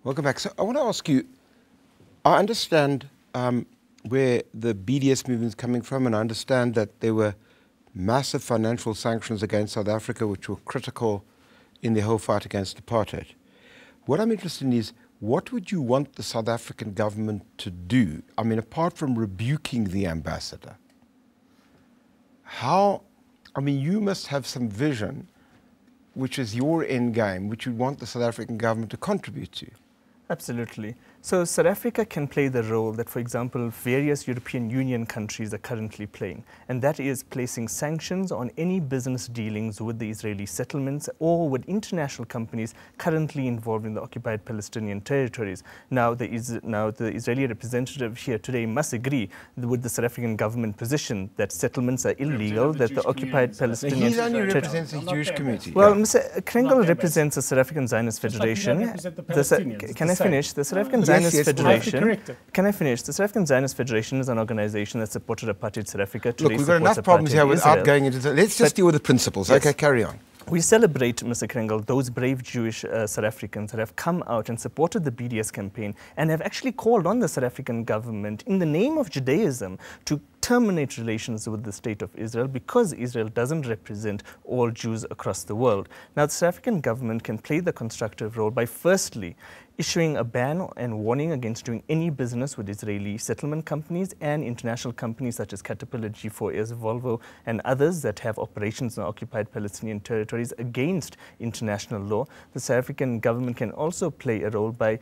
Welcome back. So I want to ask you, I understand where the BDS movement is coming from, and I understand that there were massive financial sanctions against South Africa which were critical in the whole fight against apartheid. What I'm interested in is, what would you want the South African government to do? I mean, apart from rebuking the ambassador, you must have some vision, which is your end game, which you want the South African government to contribute to. Absolutely. So South Africa can play the role that, for example, various European Union countries are currently playing, and that is placing sanctions on any business dealings with the Israeli settlements or with international companies currently involved in the occupied Palestinian territories. Now, the Israeli representative here today must agree with the South African government position that settlements are illegal, that the occupied Palestinian... He only represents the Jewish community. Well, Mr. Krengel represents the South African Zionist Federation. Can I finish? The South African Zionist Federation. Can I finish? The South African Zionist Federation is an organization that supported apartheid South Africa. Look, we've got enough problems here without going into the... Let's just deal with the principles. Yes. Okay, carry on. We celebrate, Mr. Krengel, those brave Jewish South Africans that have come out and supported the BDS campaign and have actually called on the South African government in the name of Judaism to terminate relations with the State of Israel because Israel doesn't represent all Jews across the world. Now, the South African government can play the constructive role by firstly issuing a ban and warning against doing any business with Israeli settlement companies and international companies such as Caterpillar, G4S, Volvo, and others that have operations in occupied Palestinian territories against international law. The South African government can also play a role by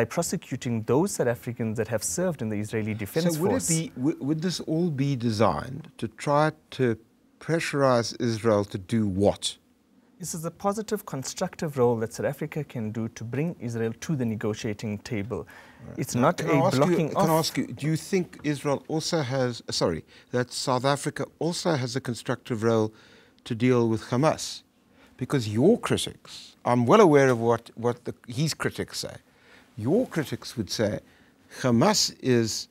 prosecuting those South Africans that have served in the Israeli Defense Force. So would this all be designed to try to pressurize Israel to do what? This is a positive, constructive role that South Africa can do to bring Israel to the negotiating table. Right. It's not a blocking off. Can I ask you, do you think Israel also has, that South Africa also has a constructive role to deal with Hamas? Because your critics, I'm well aware of what his critics say. Your critics would say Hamas is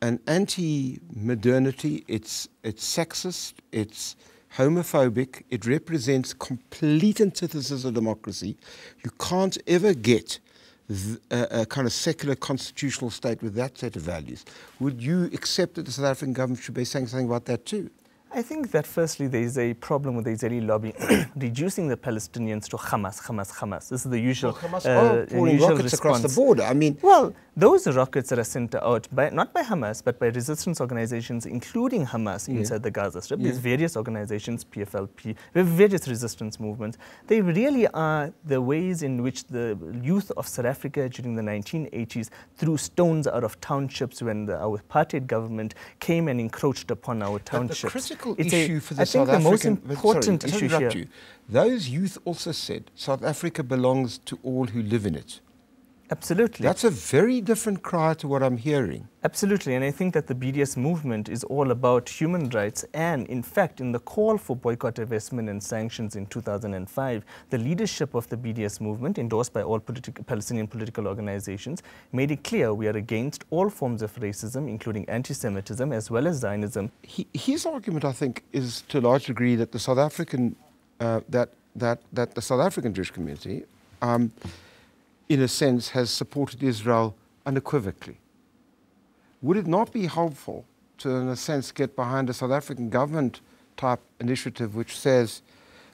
an anti-modernity, it's sexist, it's homophobic, it represents complete antithesis of democracy. You can't ever get a kind of secular constitutional state with that set of values. Would you accept that the South African government should be saying something about that too? I think that firstly there is a problem with the Israeli lobby reducing the Palestinians to Hamas, Hamas, Hamas. This is the usual, Hamas are pouring rockets across the border. I mean, well, those rockets that are sent out not by Hamas but by resistance organizations, including Hamas inside the Gaza Strip. There's various organizations, PFLP, various resistance movements. They really are the ways in which the youth of South Africa during the 1980s threw stones out of townships when our apartheid government came and encroached upon our townships. Issue for the South African, most important issue here. Those youth also said South Africa belongs to all who live in it. Absolutely. That's a very different cry to what I'm hearing. Absolutely, and I think that the BDS movement is all about human rights, and in fact, in the call for boycott, divestment and sanctions in 2005, the leadership of the BDS movement, endorsed by all Palestinian political organizations, made it clear we are against all forms of racism, including anti-Semitism as well as Zionism. His argument, I think, is to a large degree that the South African, that the South African Jewish community, in a sense, has supported Israel unequivocally. Would it not be helpful to, in a sense, get behind a South African government-type initiative which says,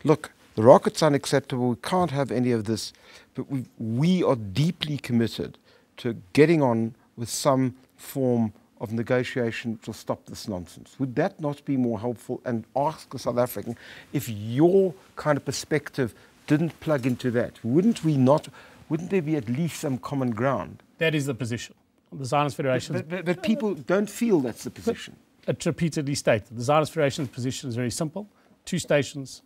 look, the rocket's unacceptable, we can't have any of this, but we are deeply committed to getting on with some form of negotiation to stop this nonsense? Would that not be more helpful? And ask the South African, if your kind of perspective didn't plug into that, wouldn't there be at least some common ground? That is the position. The Zionist Federation... But people don't feel that's the position. It's repeatedly stated. The Zionist Federation's position is very simple. Two states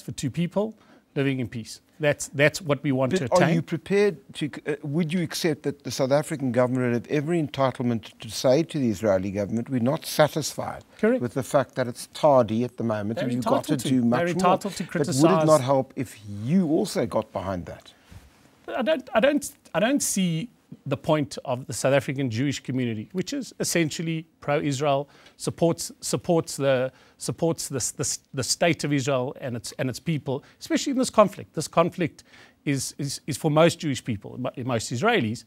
for two people living in peace. That's what we want to attain. Are you prepared to... would you accept that the South African government would have every entitlement to say to the Israeli government, we're not satisfied with the fact that it's tardy at the moment and you've got to do much more? They're entitled to criticize. But would it not help if you also got behind that? I don't see the point of the South African Jewish community, which is essentially pro-Israel, supports the state of Israel and its people, especially in this conflict. This conflict is for most Jewish people, most Israelis,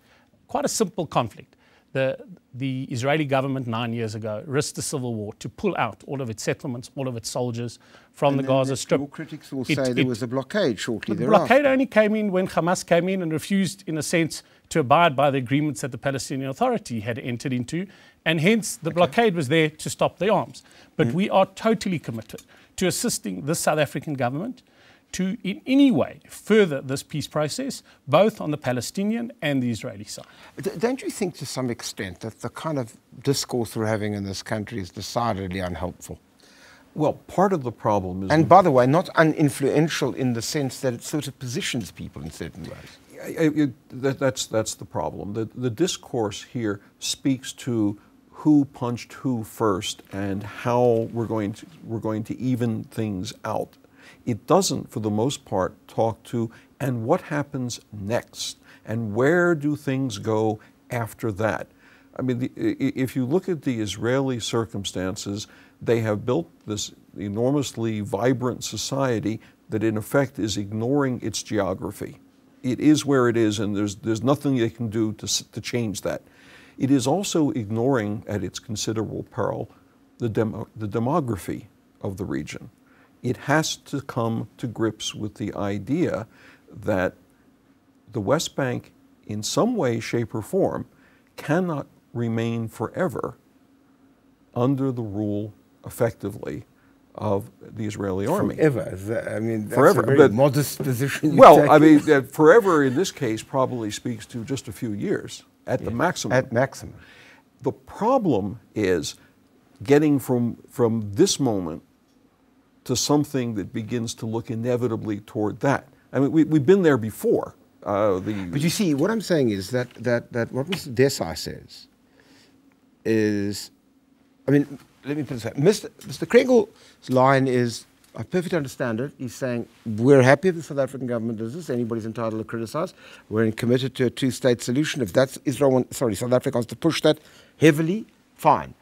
quite a simple conflict. The Israeli government 9 years ago risked a civil war to pull out all of its settlements, all of its soldiers from the Gaza Strip. Your critics will say there was a blockade shortly thereafter. The thereafter. blockade only came in when Hamas came in and refused, in a sense, to abide by the agreements that the Palestinian Authority had entered into, and hence the blockade was there to stop the arms. But we are totally committed to assisting the South African government to in any way further this peace process, both on the Palestinian and the Israeli side. Don't you think to some extent that the kind of discourse we're having in this country is decidedly unhelpful? Well, part of the problem is... And by the way, not uninfluential in the sense that it sort of positions people in certain ways. That's the problem. The discourse here speaks to who punched who first and how we're going to even things out. It doesn't, for the most part, talk to, and what happens next, and where do things go after that? I mean, if you look at the Israeli circumstances, they have built this enormously vibrant society that in effect is ignoring its geography. It is where it is, and there's nothing they can do to change that. It is also ignoring, at its considerable peril, the demography of the region. It has to come to grips with the idea that the West Bank, in some way, shape, or form, cannot remain forever under the rule, effectively, of the Israeli army. Forever. I mean, that's forever. a very modest position. Well, I mean, forever in this case probably speaks to just a few years at the maximum. At maximum. The problem is getting from this moment to something that begins to look inevitably toward that. I mean, we've been there before. But you see, what I'm saying is that what Mr. Desai says is, I mean, let me put it this way. Mr. Krengel's line is, I perfectly understand it. He's saying, we're happy if the South African government does this. Anybody's entitled to criticize. We're committed to a two-state solution. If that's South Africa wants to push that heavily, fine.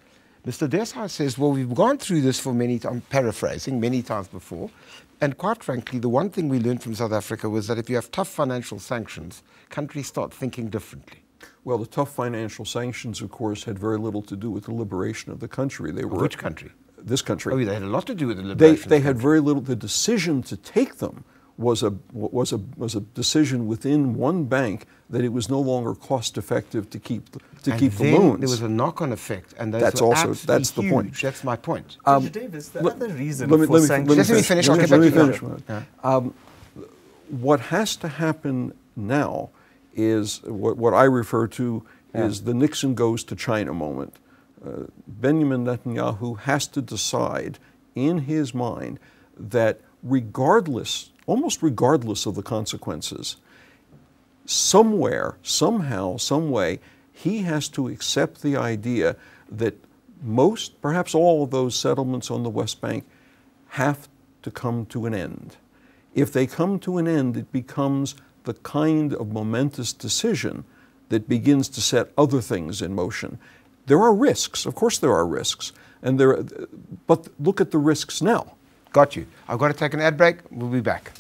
Mr. Desai says, well, we've gone through this for many times, I'm paraphrasing, many times before, and quite frankly, the one thing we learned from South Africa was that if you have tough financial sanctions, countries start thinking differently. Well, the tough financial sanctions, of course, had very little to do with the liberation of the country. They were which country? This country. Oh, they had a lot to do with the liberation. They had very little. The decision to take them was a decision within one bank that it was no longer cost effective to keep the loans. There was a knock-on effect, and that's the huge. point. That's my point. Mr. Davis, the other reason let for sanctions. Let me finish. I'll get back to you. What has to happen now is what I refer to is the Nixon goes to China moment. Benjamin Netanyahu has to decide in his mind that almost regardless of the consequences, somewhere, somehow, some way, he has to accept the idea that most, perhaps all of those settlements on the West Bank have to come to an end. If they come to an end, it becomes the kind of momentous decision that begins to set other things in motion. There are risks, of course there are risks, but look at the risks now. Got you. I've got to take an ad break. We'll be back.